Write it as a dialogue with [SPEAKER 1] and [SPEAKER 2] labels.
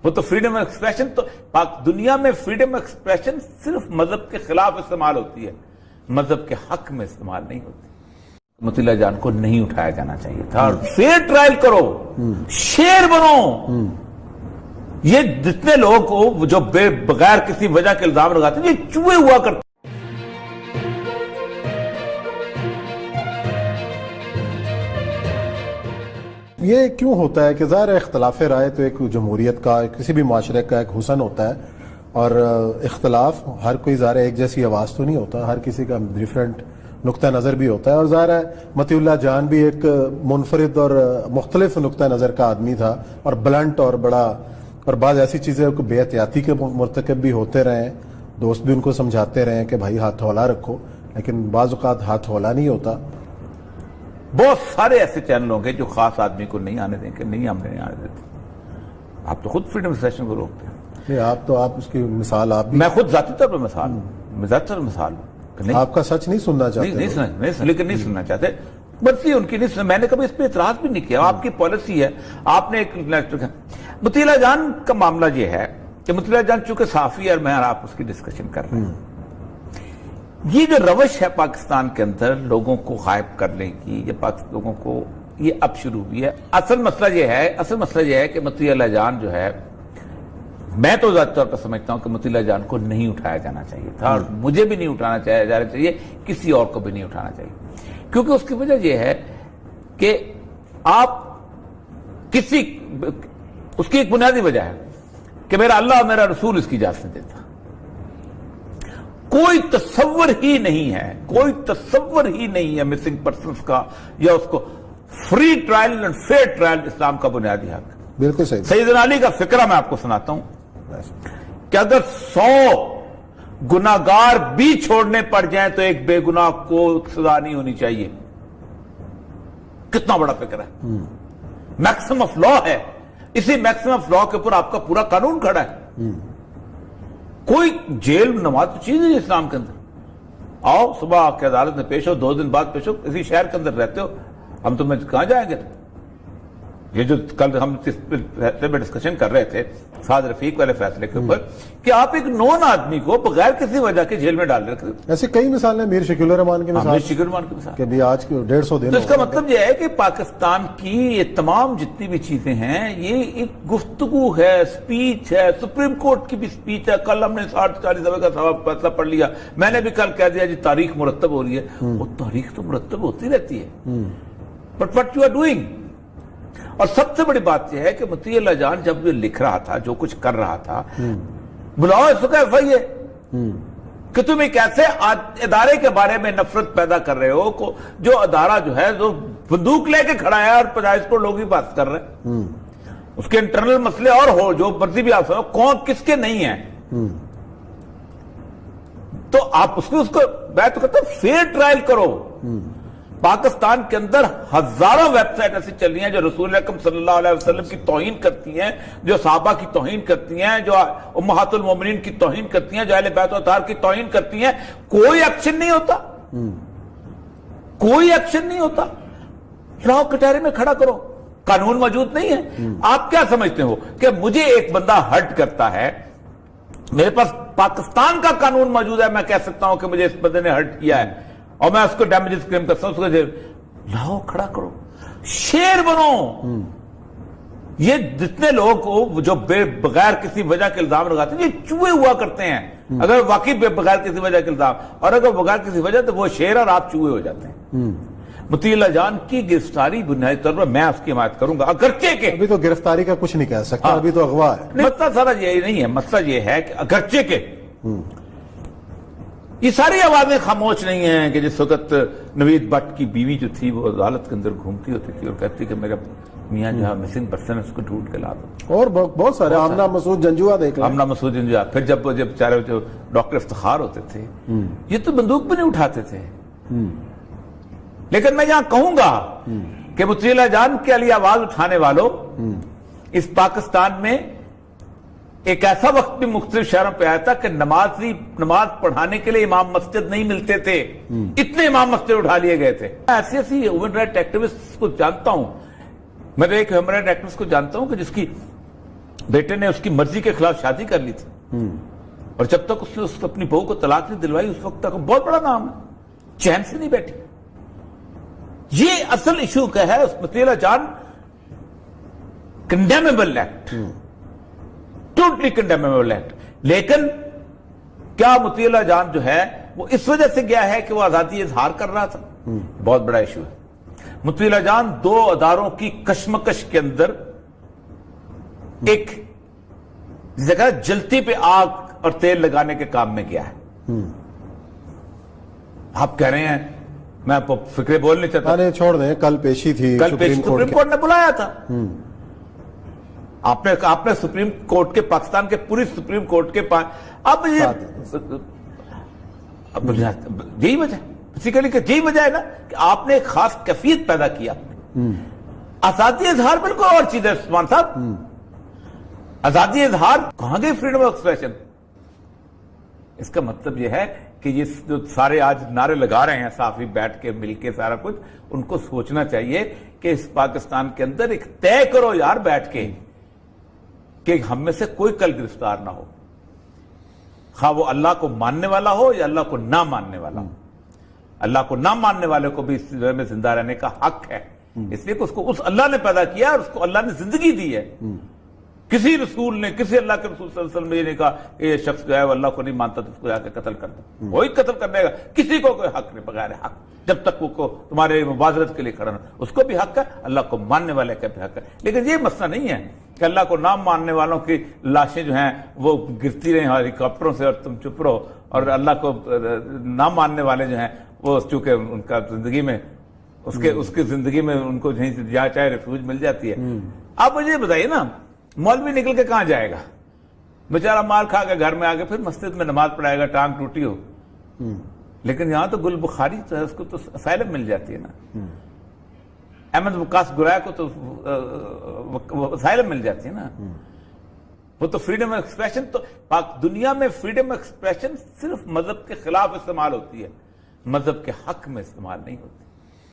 [SPEAKER 1] وہ تو freedom of expression تو دنیا میں فریڈم آف ایکسپریشن صرف مذہب کے خلاف استعمال ہوتی ہے، مذہب کے حق میں استعمال نہیں ہوتی۔ مطیع اللہ جان کو نہیں اٹھایا جانا چاہیے تھا، اور فیئر ٹرائل کرو، شیر بنو۔ یہ جتنے لوگ جو بغیر کسی وجہ کے الزام لگاتے ہیں یہ چوہے ہوا کرتے ہیں۔
[SPEAKER 2] یہ کیوں ہوتا ہے کہ ظاہر ہے اختلاف رائے تو ایک جمہوریت کا، کسی بھی معاشرے کا ایک حسن ہوتا ہے، اور اختلاف ہر کوئی ظاہر ایک جیسی آواز تو نہیں ہوتا، ہر کسی کا ڈیفرنٹ نقطہ نظر بھی ہوتا ہے، اور ظاہر ہے مطیع اللہ جان بھی ایک منفرد اور مختلف نقطہ نظر کا آدمی تھا، اور بلنٹ اور بڑا، اور بعض ایسی چیزیں بے احتیاطی کے مرتکب بھی ہوتے رہے ہیں، دوست بھی ان کو سمجھاتے رہے ہیں کہ بھائی ہاتھ ہولا رکھو، لیکن بعض اوقات ہاتھ ہولا نہیں ہوتا۔
[SPEAKER 1] بہت سارے ایسے چینل ہوں گے جو خاص آدمی کو نہیں آنے دیں کہ نہیں ہم نہیں آنے دیتے۔ آپ تو خود فریڈم سیشن کو روکتے ہیں۔
[SPEAKER 2] آپ اس کی مثال، آپ
[SPEAKER 1] میں خود ذاتی طور پر مثال ہوں، میں ذاتی طور پر مثال ہوں۔
[SPEAKER 2] آپ کا سچ نہیں سننا چاہتے،
[SPEAKER 1] لیکن نہیں سننا چاہتے، مرضی ان کی نہیں سننا۔ میں نے کبھی اس پہ اعتراض بھی نہیں کیا، آپ کی پالیسی ہے۔ آپ نے ایک مطیع اللہ جان کا معاملہ یہ ہے کہ مطیع اللہ جان چونکہ صحافی ہے اور میں اور آپ اس کی ڈسکشن کر رہے ہیں، یہ جو روش ہے پاکستان کے اندر لوگوں کو غائب کرنے کی، یہ لوگوں کو یہ اب شروع ہوئی ہے۔ اصل مسئلہ یہ ہے کہ مطیع اللہ جان جو ہے، میں تو ذاتی طور پر سمجھتا ہوں کہ مطیع اللہ جان کو نہیں اٹھایا جانا چاہیے تھا، اور مجھے بھی نہیں اٹھانا جانا چاہیے، کسی اور کو بھی نہیں اٹھانا چاہیے، کیونکہ اس کی وجہ یہ ہے کہ آپ اس کی ایک بنیادی وجہ ہے کہ میرا اللہ اور میرا رسول اس کی اجازت نہیں دیتا۔ کوئی تصور ہی نہیں ہے مسنگ پرسنز کا، یا اس کو free trial and fair trial اسلام کا بنیادی حق۔
[SPEAKER 2] بالکل صحیح۔
[SPEAKER 1] سیدنا علی کا فقرہ میں آپ کو سناتا ہوں کہ اگر 100 گناہگار بھی چھوڑنے پڑ جائیں تو ایک بے گناہ کو سزا نہیں ہونی چاہیے۔ کتنا بڑا فکر ہے، میکسم آف لا ہے۔ اسی میکسم آف لا کے اوپر آپ کا پورا قانون کھڑا ہے۔ کوئی جیل نماز تو چیز ہے اسلام کے اندر، آؤ صبح آپ کے عدالت میں پیش ہو، 2 دن بعد پیش ہو، اسی شہر کے اندر رہتے ہو، ہم تمہیں کہاں جائیں گے؟ یہ جو کل ہم اس فیصلے میں ڈسکشن کر رہے تھے سعد رفیق والے فیصلے کے اوپر، کہ آپ ایک نون آدمی کو بغیر کسی وجہ کے جیل میں ڈال رہے تھے۔
[SPEAKER 2] ایسے کئی مثالیں، میر شکیل الرحمان کی مثال کہ بھی آج 150 دن۔
[SPEAKER 1] تو اس کا مطلب یہ ہے کہ پاکستان کی یہ تمام جتنی بھی چیزیں ہیں یہ ایک گفتگو ہے، سپیچ ہے، سپریم کورٹ کی بھی سپیچ ہے۔ کل ہم نے 60-40 دفعہ کا فیصلہ پڑھ لیا، میں نے بھی کل کہہ دیا جی تاریخ مرتب ہو رہی ہے، وہ تاریخ تو مرتب ہوتی رہتی ہے، but what you are doing. اور سب سے بڑی بات یہ ہے کہ مطیع اللہ جان جب یہ لکھ رہا تھا، جو کچھ کر رہا تھا، بلاؤ اس کو ایف آئی اے، کہ تم ایک ایسے ادارے کے بارے میں نفرت پیدا کر رہے ہو جو ادارہ جو ہے جو بندوق لے کے کھڑا ہے اور 50 کروڑ لوگ بھی بات کر رہے ہیں، اس کے انٹرنل مسئلے اور ہو جو مرضی بھی آپ سنو، کون کس کے نہیں ہیں، تو آپ اس کو میں تو کہتا ہوں فیئر ٹرائل کرو۔ پاکستان کے اندر ہزاروں ویب سائٹ ایسی چل رہی ہیں جو رسول اکرم صلی اللہ علیہ وسلم کی توہین کرتی ہیں، جو صحابہ کی توہین کرتی ہیں، جو امہات المومنین کی توہین کرتی ہیں، جو اہل بیت و اطہار کی توہین کرتی ہیں، کوئی ایکشن نہیں ہوتا، کوئی ایکشن نہیں ہوتا۔ لاؤ کٹہرے میں کھڑا کرو، قانون موجود نہیں ہے۔ آپ کیا سمجھتے ہو کہ مجھے ایک بندہ ہرٹ کرتا ہے، میرے پاس پاکستان کا قانون موجود ہے، میں کہہ سکتا ہوں کہ مجھے اس بندے نے ہرٹ کیا ہے اور میں اس کو ڈیمیجز کلیم کرتا ہوں، اس کو لاؤ کھڑا کرو، شیر بنو۔ یہ جتنے لوگ جو بغیر کسی وجہ کے الزام لگاتے ہیں یہ چوہے ہوا کرتے ہیں، اگر واقعی بغیر کسی وجہ کے الزام، اور اگر بغیر کسی وجہ تو وہ شیر اور آپ چوہے ہو جاتے ہیں۔ مطیع اللہ جان کی گرفتاری بنیادی طور پر میں اس کی حمایت کروں گا، اگرچہ کہ
[SPEAKER 2] ابھی تو گرفتاری کا کچھ نہیں کہہ سکتا، ابھی تو اغوا ہے۔
[SPEAKER 1] مسئلہ سارا یہ نہیں ہے، مسئلہ یہ ہے کہ اگرچہ کہ یہ ساری آوازیں خاموش نہیں ہیں کہ جس وقت نوید بٹ کی بیوی جو تھی وہ عدالت کے اندر گھومتی ہوتی تھی اور کہتی کہ میرا میاں جو ہے مسنگ پرسن ہے، اس کو ڈھونڈ کے لا دو، اور
[SPEAKER 2] بہت سارے آمنہ مسعود جنجوعہ دیکھ لیں،
[SPEAKER 1] آمنہ مسعود جنجوعہ، پھر جب بیچارے جو ڈاکٹر افتخار ہوتے تھے یہ تو بندوق بھی نہیں اٹھاتے تھے۔ لیکن میں یہاں کہوں گا کہ مطیع اللہ جان کے لیے آواز اٹھانے والوں، اس پاکستان میں ایک ایسا وقت بھی مختلف شہروں پہ آیا تھا کہ نماز پڑھانے کے لیے امام مسجد نہیں ملتے تھے، اتنے امام مسجد اٹھا لیے گئے تھے۔ ایسی ہیومن رائٹ ایکٹیوسٹ کو جانتا ہوں، میں ایک ہیومن رائٹ ایکٹیوسٹ کو جانتا ہوں کہ جس کی بیٹے نے اس کی مرضی کے خلاف شادی کر لی تھی، اور جب تک اس نے اپنی بہو کو طلاق نہیں دلوائی اس وقت تک بہت بڑا نام ہے، چین سے نہیں بیٹھی. یہ اصل ایشو کا ہے. اس مطیع جان کنڈیمیبل ایکٹ، ٹوٹلی کنڈیمیبل ایکٹ. لیکن کیا مطیع جان جو ہے وہ اس وجہ سے گیا ہے کہ وہ آزادی اظہار کر رہا تھا؟ بہت بڑا ایشو ہے. مطیع جان دو اداروں کی کشمکش کے اندر ایک جگہ جلتی پہ آگ اور تیل لگانے کے کام میں گیا ہے. آپ کہہ رہے ہیں، میں آپ کو فکرے بول نہیں چاہتا،
[SPEAKER 2] چھوڑ دیں، کل پیشی تھی،
[SPEAKER 1] کل سپریم کورٹ نے بلایا تھا. آپ نے سپریم کورٹ کے پاکستان کے پوری سپریم کورٹ کے اب یہی وجہ بیسیکلی کہ یہی وجہ ہے نا کہ آپ نے ایک خاص کیفیت پیدا کیا. آزادی اظہار بالکل اور چیز ہے عثمان صاحب. آزادی اظہار کہاں گئی فریڈم آف ایکسپریشن؟ اس کا مطلب یہ ہے کہ یہ جو سارے آج نعرے لگا رہے ہیں صحافی بیٹھ کے مل کے سارا کچھ، ان کو سوچنا چاہیے کہ اس پاکستان کے اندر ایک طے کرو یار بیٹھ کے کہ ہم میں سے کوئی کل گرفتار نہ ہو، خواہ وہ اللہ کو ماننے والا ہو یا اللہ کو نہ ماننے والا ہو. اللہ کو نہ ماننے والے کو بھی اس دنیا میں زندہ رہنے کا حق ہے، اس لیے کہ اس کو اس اللہ نے پیدا کیا اور اس کو اللہ نے زندگی دی ہے. کسی رسول نے، کسی اللہ کے رسول صلی اللہ علیہ وسلم نے یہ نہیں کہا کہ یہ شخص جو ہے وہ اللہ کو نہیں مانتا تو اس کو جا کے قتل کر دو. وہی قتل کرنے گا، کسی کو کوئی حق نہیں، بغیر حق، جب تک وہ تمہارے معذرت کے لیے کھڑا نہ، اس کو بھی حق ہے، اللہ کو ماننے والے کا بھی حق ہے. لیکن یہ مسئلہ نہیں ہے کہ اللہ کو نہ ماننے والوں کی لاشیں جو ہیں وہ گرتی رہیں ہیلی کاپٹروں سے اور تم چپ رہو، اور اللہ کو نہ ماننے والے جو ہیں وہ چونکہ ان کا زندگی میں اس کی زندگی میں ان کو جہاں چاہے ریفیوج مل جاتی ہے. آپ مجھے بتائیے نا، مولوی نکل کے کہاں جائے گا؟ بیچارہ مال کھا کے گھر میں آ کے پھر مسجد میں نماز پڑھائے گا، ٹانگ ٹوٹی ہو. لیکن یہاں تو گل بخاری تو ہے، اس کو تو اسائلم مل جاتی ہے نا. احمد وقاص گرائے کو تو اسائلم مل جاتی ہے نا. وہ تو فریڈم آف ایکسپریشن، تو دنیا میں فریڈم آف ایکسپریشن صرف مذہب کے خلاف استعمال ہوتی ہے، مذہب کے حق میں استعمال نہیں ہوتی.